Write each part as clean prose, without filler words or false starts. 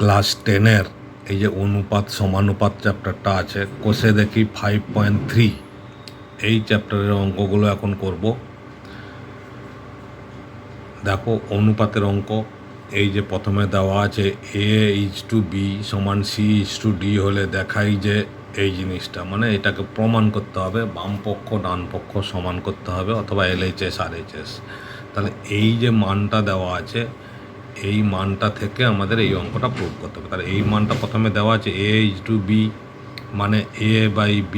Class 10-এর এই যে অনুপাত সমানুপাত চ্যাপ্টারটা আছে, কোষে দেখি 5.3 এই চ্যাপ্টারের অঙ্কগুলো এখন করব। দেখো অনুপাতের অঙ্ক, এই যে প্রথমে দেওয়া আছে A/B সমান C/D হলে দেখাই যে এই জিনিসটা, মানে এটাকে প্রমাণ করতে হবে, বাম পক্ষ ডান পক্ষ সমান করতে হবে, অথবা LHS RHS। তাহলে এই যে মানটা দেওয়া আছে, এই মানটা থেকে আমাদের এই অঙ্কটা প্রুভ করতে হবে। তাহলে এই মানটা প্রথমে দেওয়া আছে A/B মানে A/B,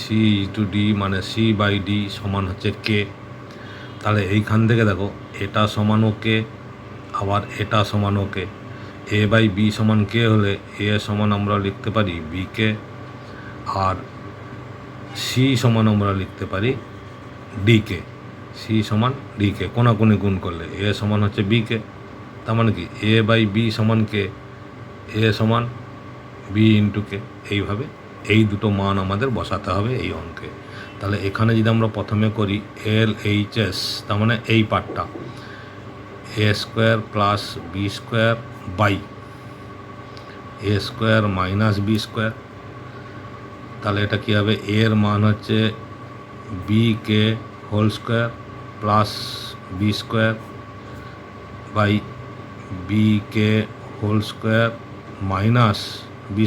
C/D মানে C/D সমান হচ্ছে K। তাহলে এইখান থেকে দেখো এটা সমান ওকে, আবার এটা সমান ওকে। A/B সমান K হলে A সমান আমরা লিখতে পারি BK, আর C সমান আমরা লিখতে পারি DK। C সমান DK, কোনাকুনি গুণ করলে A সমান হচ্ছে BK। তার মানে কি A/B সমান K, A সমান B ইন্টু K। এইভাবে এই দুটো মান আমাদের বসাতে হবে এই অঙ্কে। তাহলে এখানে যদি আমরা প্রথমে করি LHS, তার মানে এই পার্টটা A² plus B² by A² minus B²। তাহলে এটা কী হবে, এর মান হচ্ছে BK whole square plus B² by BK whole square minus B²।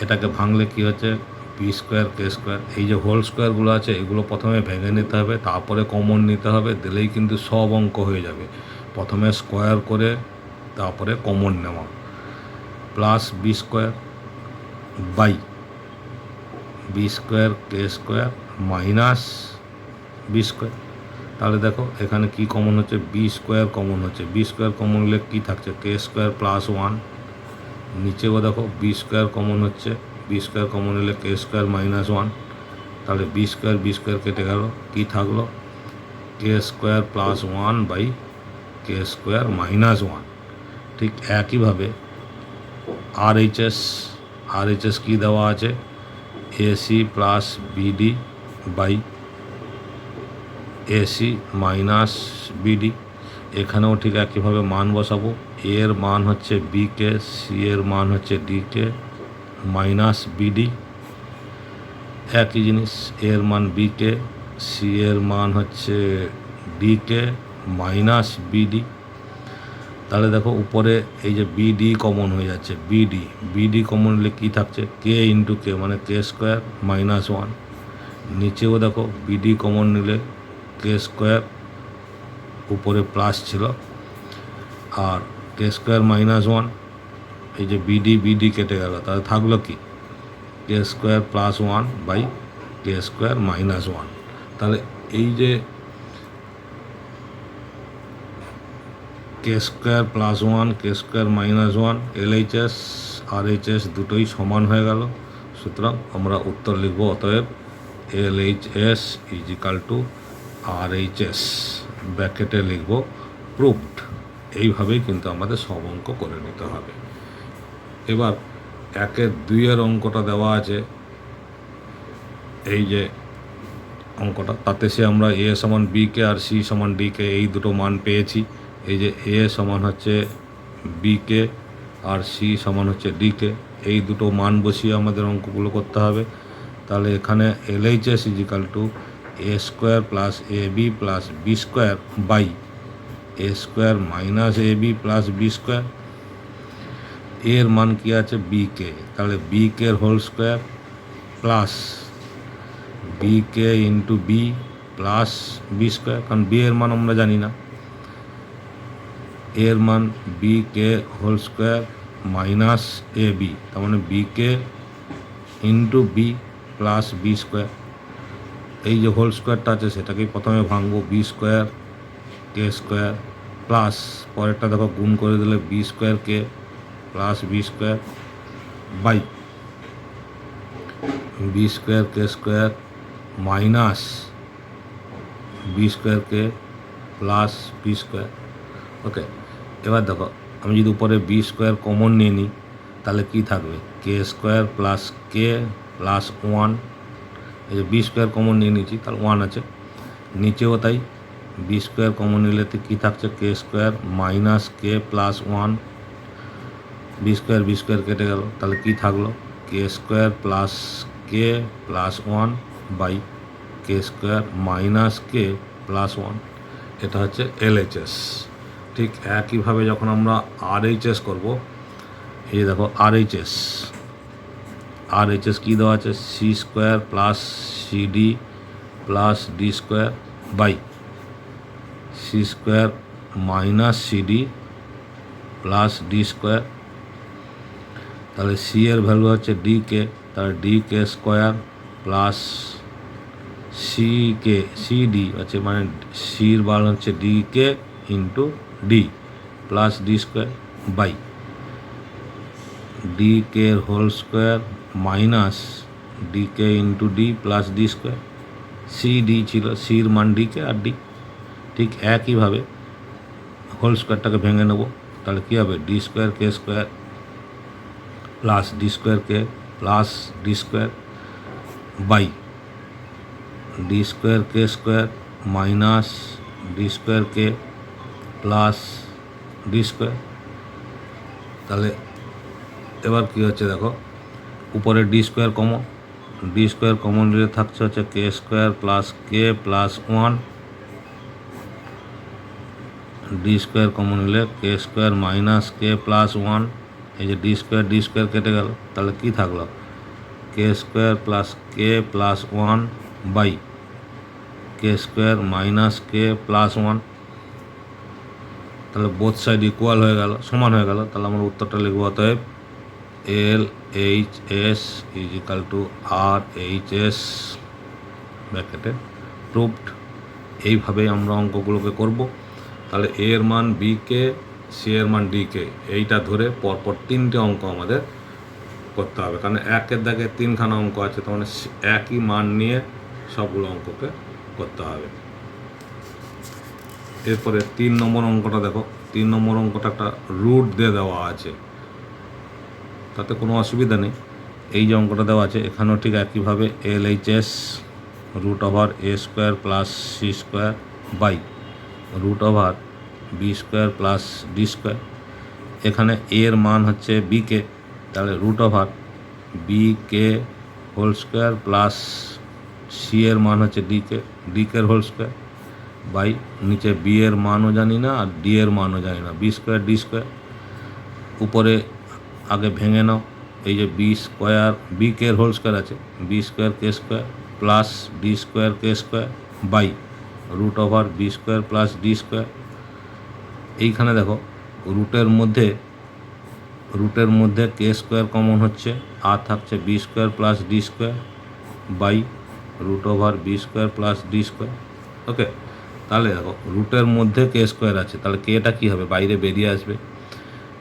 এটাকে ভাঙলে কি হচ্ছে B² K²। এই যে হোল স্কোয়ারগুলো আছে এগুলো প্রথমে ভেঙে নিতে হবে, তারপরে কমন নিতে হবে, দিলেই কিন্তু সব অঙ্ক হয়ে যাবে। প্রথমে স্কোয়ার করে তারপরে কমন নেওয়া, plus B² by B² K² minus B²। তাহলে দেখো এখানে কি কমন হচ্ছে, B² কমন হচ্ছে। B² কমন হলে কী থাকছে, K² প্লাস 1। নিচেও দেখো B² কমন হচ্ছে, B² কমন হলে K² মাইনাস 1। তাহলে B² কেটে গেল, কি থাকলো K² plus 1 by K² minus 1। ঠিক একইভাবে RHS কি দেওয়া আছে, AC plus BD by AC minus BD। এখানেও ঠিক একইভাবে মান বসাবো, এর মান হচ্ছে BK, C এর মান হচ্ছে DK মাইনাস BD। একই জিনিস, এর মান BK, C এর মান হচ্ছে DK মাইনাস BD। তাহলে দেখো উপরে এই যে BD কমন হয়ে যাচ্ছে, BD কমন হলে কী থাকছে, K ইন্টু K মানে K² মাইনাস 1। নিচেও দেখো BD কমন নিলে K², উপরে প্লাস ছিল, আর K² মাইনাস 1। এই যে BD কেটে গেল, তাহলে থাকলো কি K² plus 1 by K² minus 1। তাহলে এই যে K² plus 1 K² minus 1 LHS RHS দুটোই সমান হয়ে গেল। সুতরাং আমরা উত্তর লিখব, অতএব LHS ইজিক্যাল টু RHS, ব্র্যাকেটে লিখব প্রুভড। এইভাবেই কিন্তু আমাদের সব অঙ্ক করে নিতে হবে। এবার 1-2 অঙ্কটা দেওয়া আছে, এই যে অঙ্কটা, তাতে সে আমরা A সমান BK আর C সমান DK এই দুটো মান পেয়েছি। এই যে A সমান হচ্ছে BK আর C সমান হচ্ছে DK, এই দুটো মান বসিয়ে আমাদের অঙ্কগুলো করতে হবে। তাহলে এখানে LHS equal to A² plus AB plus B² by A² minus AB plus B²। এর মান কি আছে BK, তাহলে BK whole square plus BK into B plus B², কারণ B এর মান আমরা জানি না। এর মান BK whole square minus AB, তার মানে BK into B plus B²। এই যে হোল স্কোয়ারটা আছে সেটাকেই প্রথমে ভাঙবো, B² K² প্লাস পরেরটা দেখো গুণ করে দিলে B² K plus B² by B² K² minus B² K plus B²। Okay, এবার দেখো আমি যদি উপরে B² কমন নিয়ে নিই তাহলে কি থাকবে, K² প্লাস K প্লাস 1। এই যে B² কমন নিয়ে নিয়েছি, তাহলে 1 আছে। নিচেও তাই, B² কমন নিলে কী থাকছে, K² minus K plus 1 B square কেটে গেল, তাহলে কি থাকলো? K square plus K plus one by K square minus K plus one. এটা হচ্ছে এলএইচএস। ঠিক একইভাবে যখন আমরা আরএইচএস করব, এই দেখো আরএইচএস কী দেওয়া আছে? C square plus CD plus D square by C square minus CD plus D square. তাহলে সি এর ভ্যালু হচ্ছে ডি কে, তাহলে D K square plus CD আছে, মানে সির মান হচ্ছে D K into D plus D square by D K whole square minus D K into D plus D square. C D ছিল, সির মান ডি কে আর ডি। ঠিক একইভাবে হোল স্কোয়ারটাকে ভেঙে নেব, তাহলে কী হবে? D square K square plus D square K plus D square by D square K square minus D square K plus D square. তাহলে এবার কী হচ্ছে দেখো, উপরে ডি স্কোয়ার কমন নিলে থাকছে হচ্ছে K square plus K plus one, D square common নিলে K square minus K plus one. এই যে ডি স্কোয়ার কেটে গেল, তাহলে কি থাকলো? K square plus K plus one by K square minus K plus one. তাহলে বোথ সাইড ইকুয়াল হয়ে গেল, সমান হয়ে গেল। তাহলে আমরা উত্তরটা লিখব, অতএব L H S is equal to R H S ব্র্যাকেটে প্রুভড। এইভাবেই আমরা অঙ্কগুলোকে করব। তাহলে এ এর মান বি কে, সি এর মান ডি কে, এইটা ধরে পরপর তিনটে অঙ্ক আমাদের করতে হবে, কারণ একের দাগে তিনখানা অঙ্ক আছে, তার মানে একই মান নিয়ে সবগুলো অঙ্ককে করতে হবে। এরপরে 3 নম্বর অঙ্কটা দেখো। 3 নম্বর অঙ্কটা একটা রুট দিয়ে দেওয়া আছে, তাতে কোনো অসুবিধা নেই। এই যে অঙ্কটা দেওয়া আছে, এখানেও ঠিক একইভাবে L H S root over A square plus C square by root over B square plus D square. এখানে এর মান হচ্ছে বি কে, তাহলে root over B K whole square plus C এর মান হচ্ছে ডি কের হোল স্কোয়ার বাই নিচে বি এর মানও জানি না আর ডি এর মানও জানি না, বি স্কোয়ার ডি স্কোয়ার। উপরে আগে ভেঙে নাও, এই যে বি স্কোয়ার বি কের হোল স্কোয়ার আছে, B square K square plus D square K square by root over B square plus D square. এইখানে দেখো রুটের মধ্যে কে স্কোয়ার কমন হচ্ছে, আর থাকছে B square plus D square by root over B square plus D square. Okay, তাহলে দেখো রুটের মধ্যে কে স্কোয়ার আছে, তাহলে কেটা কী হবে? বাইরে বেরিয়ে আসবে।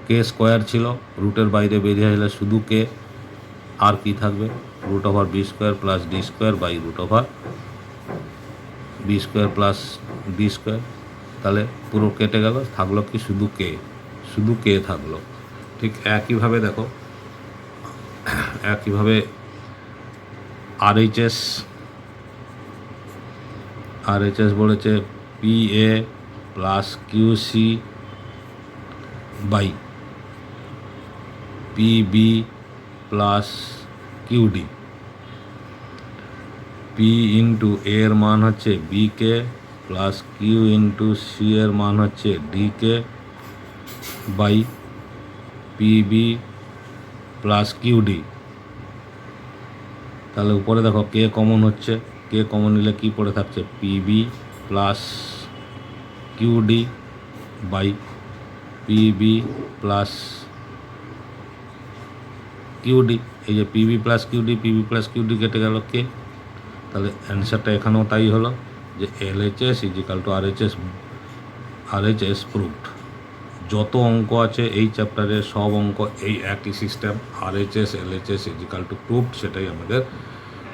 কে স্কোয়ার ছিল, রুটের বাইরে বেরিয়ে আসলে শুধু কে, আর কি থাকবে? Root over B square plus D square by root over B square plus D square. তাহলে পুরো কেটে গেল, থাকলো কি? শুধু কে থাকলো। ঠিক একইভাবে দেখো, একইভাবে আরএইচএস বলেছে P A plus Q C by P B plus Q D. P into এর মান হচ্ছে বি কে প্লাস কিউ ইন্টু সি এর মান হচ্ছে ডি কে by P B plus Q D. তাহলে উপরে দেখো কে কমন হচ্ছে, কে কমন নিলে কি পড়ে থাকছে? P B plus Q D by P B plus Q D. এই যে পিবি প্লাস কিউডি কেটে গেল কে, তাহলে অ্যান্সারটা এখানেও তাই হলো যে LHS is equal two RHS proved. যত অঙ্ক আছে এই চ্যাপ্টারে সব অঙ্ক এই একই system, RHS LHS is equal two proved, সেটাই আমাদের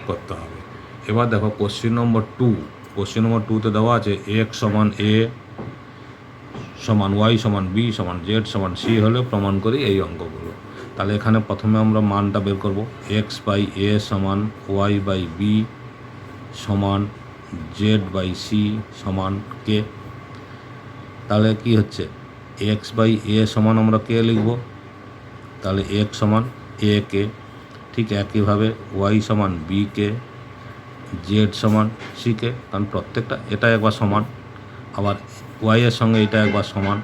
করতে হবে। এবার দেখো কোশ্চেন নম্বর 2তে দেওয়া আছে এক্স সমান এ সমান ওয়াই সমান বি সমান জেড সমান সি হলে প্রমাণ করি এই অঙ্কগুলো। তাহলে এখানে প্রথমে আমরা মানটা বের করব, এক্স বাই এ সমান ওয়াই বাই বি সমান জেড বাই সি সমান কে। তাহলে কি হচ্ছে? এক্স বাই এ সমান আমরা কে লিখব, তাহলে এক্স সমান এ কে, ঠিক একইভাবে ওয়াই সমান বি কে, জেড সমান সি কে, কারণ প্রত্যেকটা এটা একবার সমান, আবার ওয়াইয়ের সঙ্গে এটা একবার সমান।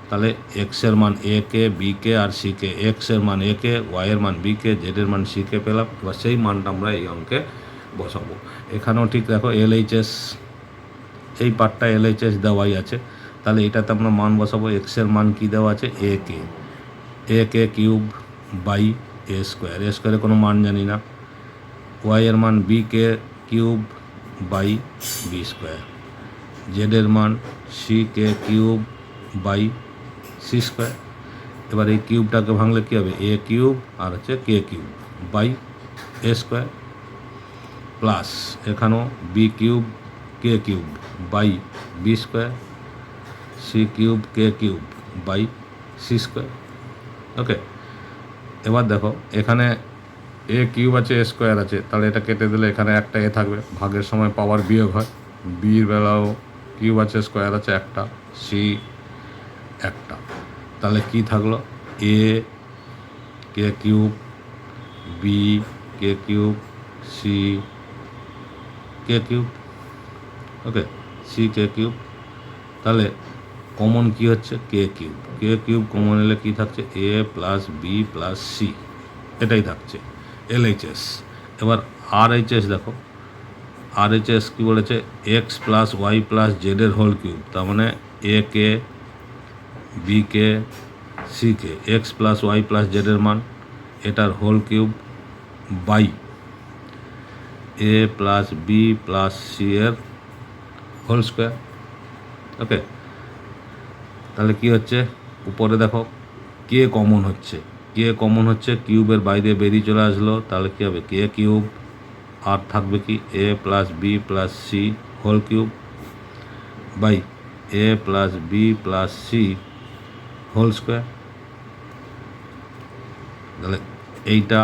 তাহলে এক্সের মান A K, B K R C K, এক্সের মান এ কে, ওয়াইয়ের মান বি কে, জেডের মান সি কে পেলাম। এবার সেই মানটা আমরা এই অঙ্কে বসাবো। এখানেও ঠিক দেখো এলএইচএস, এই পার্টটা এলএইচএস দেওয়াই আছে, তাহলে এটাতে আমরা মান বসাবো। এক্সের মান কি দেওয়া আছে A K cube by A square, A স্কোয়ারে কোনো মান জানি না। ওয়াইয়ের মান B K cube by B square, জেডের মান C K cube by C square. এবার এই কিউবটাকে ভাঙলে কী হবে, এ কিউব আর হচ্ছে K cube by A square, plus এখানেও B cube K cube by B square, C cube K cube by C square. Okay, এবার দেখো এখানে এ কিউব আছে, এ স্কোয়ার আছে, তাহলে এটা কেটে দিলে এখানে একটা এ থাকবে, ভাগের সময় পাওয়ার বিয়োগ হয়। বির বেলাও কিউব আছে, স্কোয়ার আছে একটা, সি একটা, তাহলে কি থাকলো A K cube, B K cube, C K cube. Okay, C K cube, তাহলে কমন কি হচ্ছে K cube, K cube common এলে কি থাকছে A plus B plus C, এটাই থাকছে এলএইচএস। এবার আরএইচএস দেখো, আরএইচএস কী বলেছে এক্স প্লাস ওয়াই প্লাস জেডের হোল কিউব, তার মানে A K, B K, C K, X plus Y plus জেডের মান এটার whole cube by A plus B plus C এর হোল স্কোয়ার। ওকে, তাহলে কি হচ্ছে উপরে দেখো কে কমন হচ্ছে, কে কমন হচ্ছে, কিউবের বাইরে বেরিয়ে চলে আসলো, তাহলে কী হবে কে কিউব আর থাকবে কি A plus B plus C whole cube by A plus B plus C whole square. তাহলে এইটা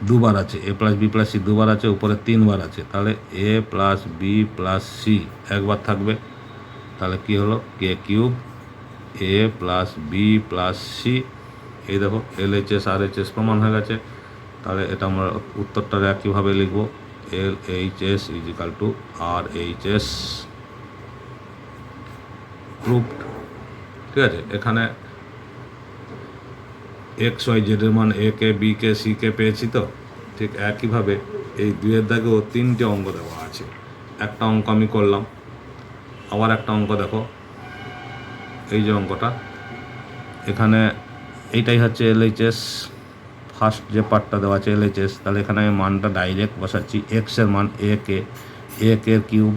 দুবার আছে, A plus B plus C দুবার আছে, উপরে তিনবার আছে, তাহলে A plus B plus C একবার থাকবে, তাহলে কি হলো K cube A plus B plus C. এই দেখো এলএইচএস আরএইচএস প্রমাণ হয়ে গেছে। তাহলে এটা আমরা উত্তরটা একইভাবে লিখব, LHS is equal two RHS proofed. ঠিক আছে, এখানে এক্স ওয়াই জেডের মান A K, B K, C কে পেয়েছি তো, ঠিক একইভাবে এই দুইয়ের দাগেও তিনটে অঙ্ক দেওয়া আছে। একটা অঙ্ক আমি করলাম, আবার একটা অঙ্ক দেখো, এই যে অঙ্কটা এখানে এইটাই হচ্ছে এলএইচএস, ফার্স্ট যে পার্টটা দেওয়া আছে এলএইচএস, তাহলে এখানে আমি মানটা ডাইরেক্ট বসাচ্ছি। এক্সের মান A K cube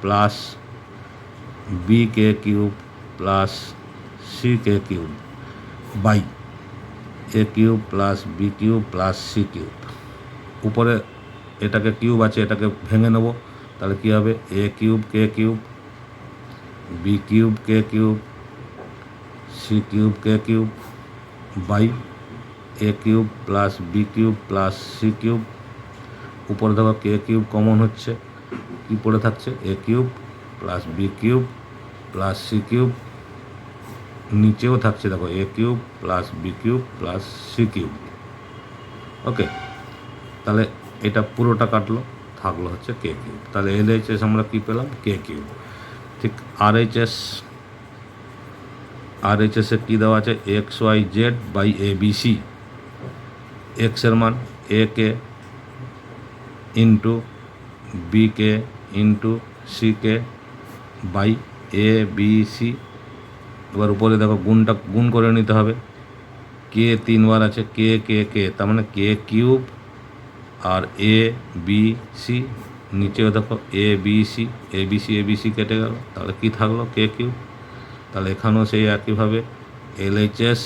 plus B K cube plus C K cube by A cube plus B cube plus C cube. উপরে এটাকে কিউব আছে, এটাকে ভেঙে নেব, তাহলে কী হবে A cube K cube, B cube K cube, C cube K cube by A cube plus B cube plus C cube. উপরে দেখো কে কিউব কমন হচ্ছে, কি পড়ে থাকছে A cube plus B cube plus C cube, নিচেও থাকছে দেখো A cube plus B cube plus C cube. Okay, তাহলে এটা পুরোটা কাটলো, থাকলো হচ্ছে কে কিউব। তাহলে এলএইচএস আমরা কী পেলাম কে কিউব। ঠিক আরএইচএসে কী দেওয়া আছে X Y Z by A B C, এক্সের মান A K into B K into C K by A B C. এবার উপরে দেখো গুণ করে নিতে হবে, কে তিনবার আছে, কে কে কে, তার মানে কে কিউব আর এ বি সি, নিচেও দেখো এ বি সি কেটে গেল, তাহলে কি থাকলো কে কিউব। তাহলে এখানেও সেই একইভাবে LHS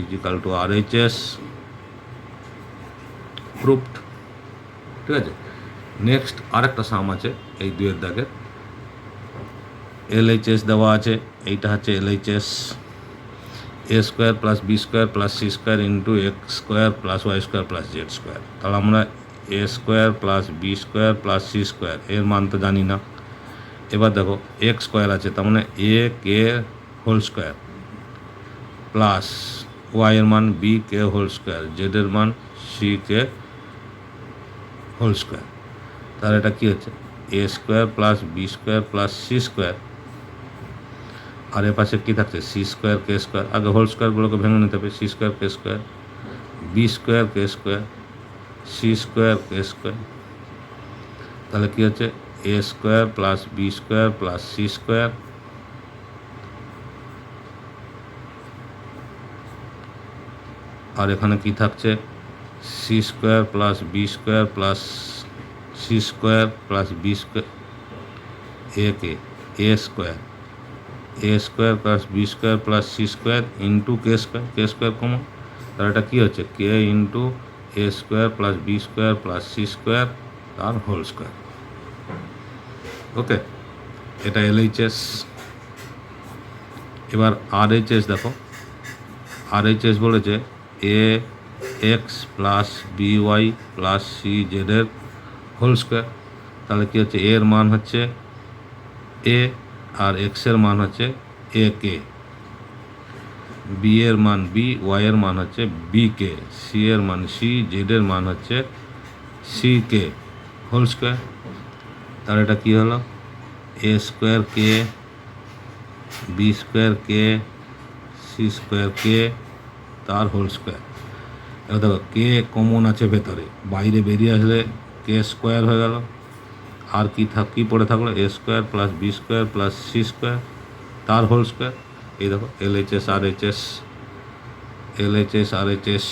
is equal two RHS proofed. ঠিক আছে, নেক্সট আরেকটা সাম আছে এই দুয়ের দাগের, এলএইচএস দেওয়া আছে, এইটা হচ্ছে LHS A square plus B square plus C square into X square plus Y square plus Z square. তাহলে আমরা A square plus B square plus C square এর মান তো জানি না। এবার দেখো এক্স স্কোয়ার আছে, তার মানে A K whole square plus Y এর মান B K whole square, Z এর মান সি কে হোল স্কোয়ার। তাহলে এটা কী হচ্ছে A square plus B square plus C square, আর এর পাশে কী থাকছে সি স্কোয়ার কে স্কোয়ার। আগে হোল স্কোয়ারগুলোকে ভেঙে নিতে হবে, C square K square, B square K square, C square K square. তাহলে কী হচ্ছে A square plus B square plus C square, আর এখানে কি থাকছে C square plus B square plus C square plus B square, A square plus B square plus C square into K square common. তাহলে এটা কী হচ্ছে K into A square plus B square plus C square তার whole square. Okay, এটা LHS. এবার RHS দেখো, RHS বলেছে A X plus B Y plus C জেডের হোল স্কোয়ার। তাহলে কী হচ্ছে এর মান হচ্ছে এ আর এক্সের মান হচ্ছে এ কে, বি এর মান বি, ওয়াই এর মান হচ্ছে বি কে, সি এর মান সি, জেডের মান হচ্ছে সি কে হোল স্কোয়ার। তাহলে এটা কী হলো এ স্কোয়ার কে, বি স্কোয়ার কে, সি স্কোয়ার কে তার হোল স্কোয়ার। এবার দেখো কে কমন আছে ভেতরে, বাইরে বেরিয়ে আসলে কে স্কোয়ার হয়ে গেল, আর কি পড়ে থাকলো A square plus B square plus C square তার হোল স্কোয়ার। এই দেখো এলএইচএস আরএইচএস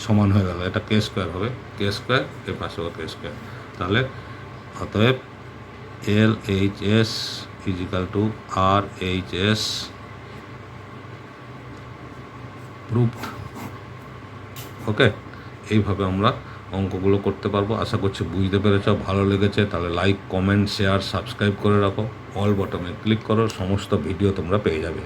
সমান হয়ে গেল, এটা কে স্কোয়ার হবে, কে স্কোয়ার এর পাশে হবে কে স্কোয়ার। তাহলে অতএব LHS equal to RHS proved. Okay, এইভাবে আমরা অঙ্কগুলো করতে পারবো। আশা করছি বুঝতে পেরেছ, ভালো লেগেছে তাহলে লাইক, কমেন্ট, শেয়ার, সাবস্ক্রাইব করে রাখো, অল বটনে ক্লিক করো, সমস্ত ভিডিও তোমরা পেয়ে যাবে।